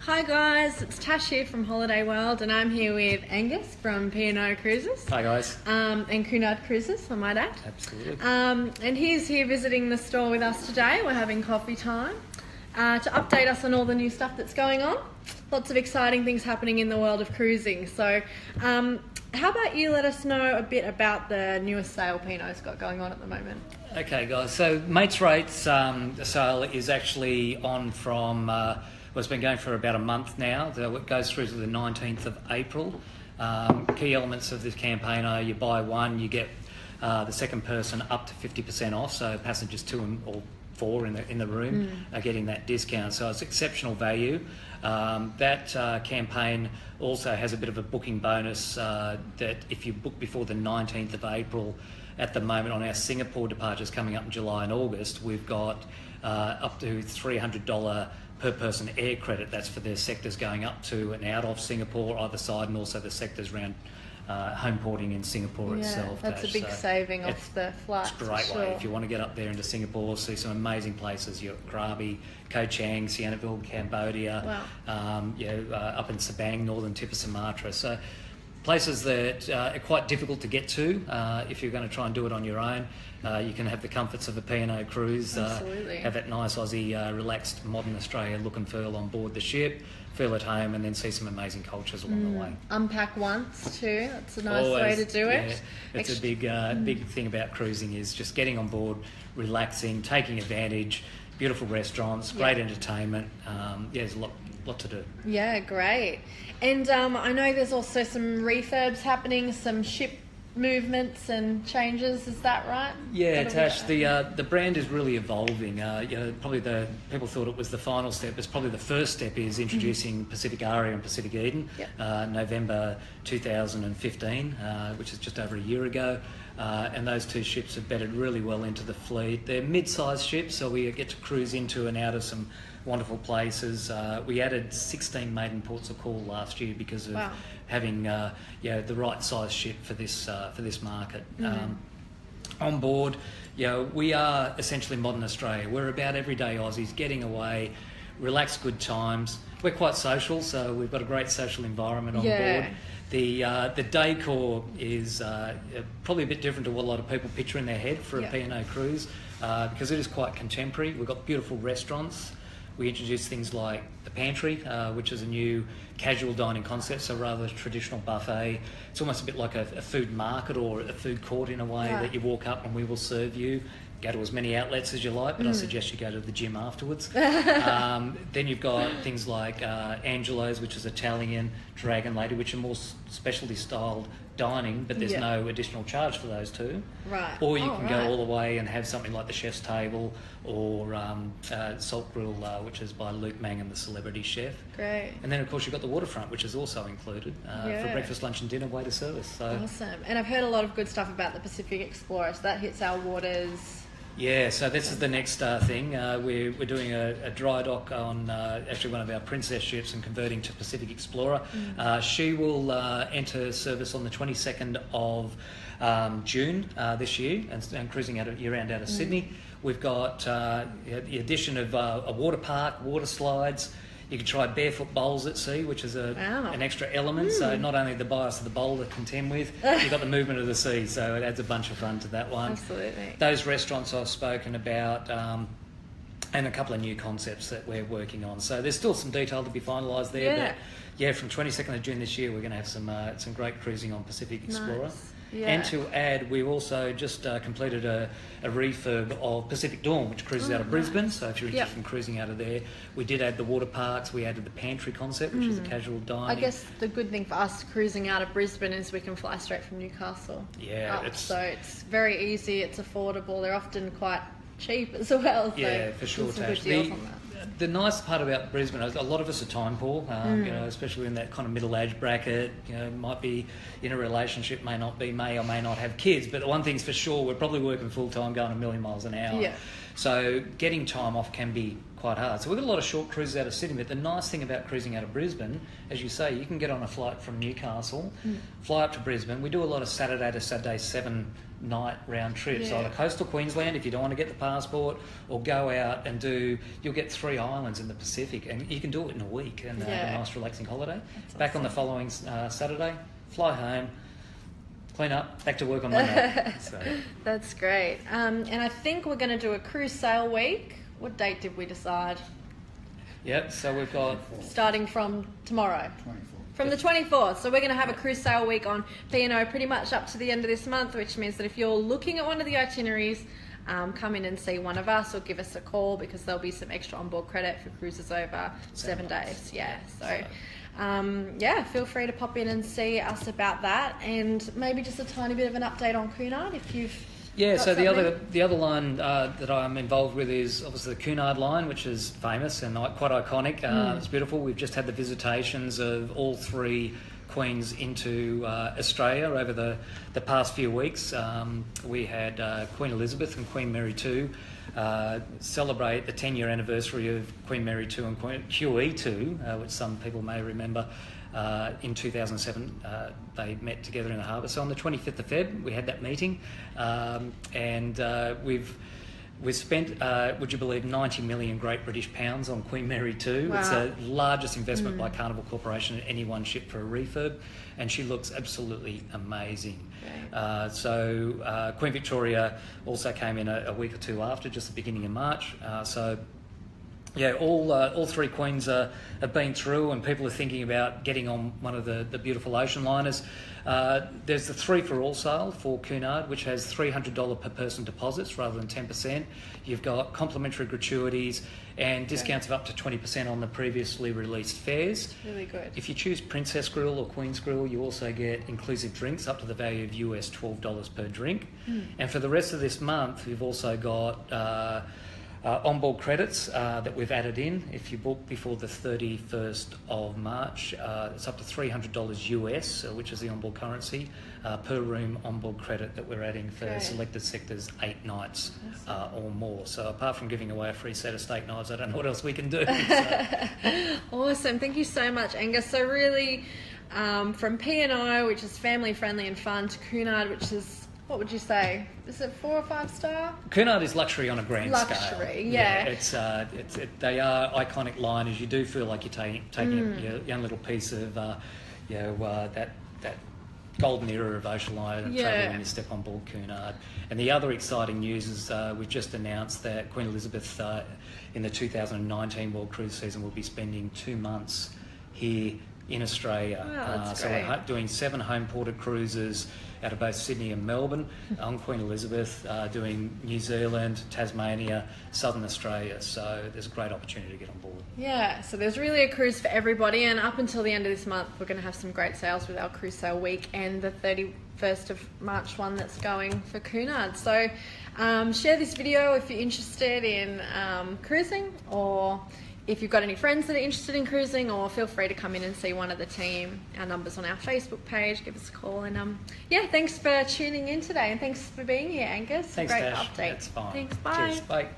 Hi guys, it's Tash here from Holiday World, and I'm here with Angus from P&O Cruises. Hi guys. And P&O Cruises, I might add. Absolutely. And he's here visiting the store with us today. We're having coffee time to update us on all the new stuff that's going on. Lots of exciting things happening in the world of cruising. So how about you let us know a bit about the newest sale P&O's got going on at the moment? Okay guys, so Mates Rates sale is actually on from, it's been going for about a month now. It goes through to the 19th of April. Key elements of this campaign are you buy one, you get the second person up to 50% off, so passengers 2 or 4 in the room are getting that discount, so it's exceptional value. That campaign also has a bit of a booking bonus that if you book before the 19th of April, at the moment on our Singapore departures coming up in July and August, we've got up to $300 per person air credit. That's for the sectors going up to and out of Singapore either side, and also the sectors around home porting in Singapore itself. That's a big saving off the flight. It's a great way if you want to get up there into Singapore, see some amazing places. You've got Krabi, Koh Chang, Sihanoukville, Cambodia, up in Sabang, northern tip of Sumatra. So places that are quite difficult to get to if you're going to try and do it on your own. You can have the comforts of a P&O cruise, have that nice Aussie relaxed modern Australia look and feel on board the ship, feel at home, and then see some amazing cultures along the way. Unpack once too, that's a nice way to do it. It's a big thing about cruising is just getting on board, relaxing, taking advantage, beautiful restaurants, great entertainment. There's a lot to do. Yeah, great. And I know there's also some refurbs happening, some ship movements and changes, is that right? Yeah, Tash, the brand is really evolving. Probably the people thought it was the final step. It's probably the first step is introducing Pacific Aria and Pacific Eden, November 2015, which is just over a year ago. And those two ships have bedded really well into the fleet. They're mid-sized ships, so we get to cruise into and out of some wonderful places. We added 16 maiden ports of call last year because of having the right size ship for this market. On board, we are essentially modern Australia. We're about everyday Aussies getting away, relaxed, good times. We're quite social, so we've got a great social environment on board. The decor is probably a bit different to what a lot of people picture in their head for a P&O cruise because it is quite contemporary. We've got beautiful restaurants. We introduced things like the pantry, which is a new casual dining concept, so rather than a traditional buffet. It's almost a bit like a food market or a food court in a way that you walk up and we will serve you. Go to as many outlets as you like, but I suggest you go to the gym afterwards. Then you've got things like Angelo's, which is Italian, Dragon Lady, which are more specialty styled dining, but there's no additional charge for those two. Right. Or you can go all the way and have something like the Chef's Table or Salt Grill, which is by Luke Mangan, the celebrity chef. Great. And then of course you've got the waterfront, which is also included for breakfast, lunch and dinner, waiter service. So awesome. And I've heard a lot of good stuff about the Pacific Explorer, so that hits our waters. Yeah, so this is the next thing. We're doing a dry dock on actually one of our Princess ships and converting to Pacific Explorer. She will enter service on the 22nd of June this year and cruising year-round out of Sydney. We've got the addition of a water park, water slides. You can try barefoot bowls at sea, which is an extra element. So not only the bias of the bowl to contend with, you've got the movement of the sea, so it adds a bunch of fun to that one. Absolutely. Those restaurants I've spoken about, and a couple of new concepts that we're working on. So there's still some detail to be finalised there. But from 22nd of June this year, we're going to have some great cruising on Pacific Explorer. Nice. And to add, we've also just completed a refurb of Pacific Dawn, which cruises out of Brisbane. So if you're interested in cruising out of there, we did add the water parks. We added the pantry concept, which is a casual dining. I guess the good thing for us cruising out of Brisbane is we can fly straight from Newcastle. So it's very easy. It's affordable. They're often quite cheap as well. So for sure, some Tash. good deals on that. The nice part about Brisbane, a lot of us are time poor, especially in that kind of middle age bracket, might be in a relationship, may or may not have kids, but one thing's for sure, we're probably working full time, going a million miles an hour. So getting time off can be quite hard. So we've got a lot of short cruises out of Sydney, but the nice thing about cruising out of Brisbane, as you say, you can get on a flight from Newcastle, fly up to Brisbane. We do a lot of Saturday to Saturday 7-night round trips, either coastal Queensland if you don't want to get the passport, or go out and you'll get 3 islands in the Pacific, and you can do it in a week and have a nice relaxing holiday. That's Back on the following Saturday, fly home, clean up, back to work on Monday. So. That's great. And I think we're going to do a cruise sail week. What date did we decide? Yep, so we've got... Starting from tomorrow. 24th. From the 24th. So we're going to have a cruise sail week on P&O pretty much up to the end of this month, which means that if you're looking at one of the itineraries, come in and see one of us or give us a call, because there'll be some extra onboard credit for cruises over 7 days. Yeah, so feel free to pop in and see us about that, and maybe just a tiny bit of an update on Cunard if you've so the other line that I'm involved with is obviously the Cunard line, which is famous and quite iconic. It's beautiful. We've just had the visitations of all 3 queens into Australia over the past few weeks. We had Queen Elizabeth and Queen Mary II celebrate the 10-year anniversary of Queen Mary II and Queen QE2, which some people may remember. In 2007, they met together in the harbour. So on the 25th of Feb, we had that meeting, and we've spent, would you believe, 90 million Great British pounds on Queen Mary II. Wow. It's the largest investment by Carnival Corporation in any one ship for a refurb, and she looks absolutely amazing. Queen Victoria also came in a week or 2 after, just the beginning of March. All 3 queens have been through, and people are thinking about getting on one of the beautiful ocean liners. There's the 3 for all sale for Cunard, which has $300 per person deposits rather than 10%. You've got complimentary gratuities and discounts of up to 20% on the previously released fares. Really good. If you choose Princess Grill or Queen's Grill, you also get inclusive drinks up to the value of US $12 per drink. And for the rest of this month, we've also got onboard credits that we've added in. If you book before the 31st of March, it's up to $300 US, which is the onboard currency, per room onboard credit that we're adding for selected sectors 8 nights or more. So apart from giving away a free set of steak knives, I don't know what else we can do. So. Awesome. Thank you so much, Angus. So really, from P&O, which is family friendly and fun, to Cunard, which is, what would you say? Is it 4 or 5 star? Cunard is luxury on a grand scale. Luxury, yeah. They are iconic liners. You do feel like you're taking a young little piece of that golden era of ocean liner travel when you step on board Cunard. And the other exciting news is we've just announced that Queen Elizabeth in the 2019 World Cruise season will be spending 2 months here in Australia. Wow, so we're doing 7 home-ported cruises out of both Sydney and Melbourne on Queen Elizabeth, doing New Zealand, Tasmania, Southern Australia. So there's a great opportunity to get on board. Yeah, so there's really a cruise for everybody, and up until the end of this month, we're going to have some great sales with our cruise sale week and the 31st of March one that's going for Cunard. So share this video if you're interested in cruising, or if you've got any friends that are interested in cruising, or feel free to come in and see one of the team. Our number's on our Facebook page. Give us a call. And thanks for tuning in today, and thanks for being here, Angus. Thanks, Great Tash. update. That's fine. Thanks. Bye. Cheers. Bye.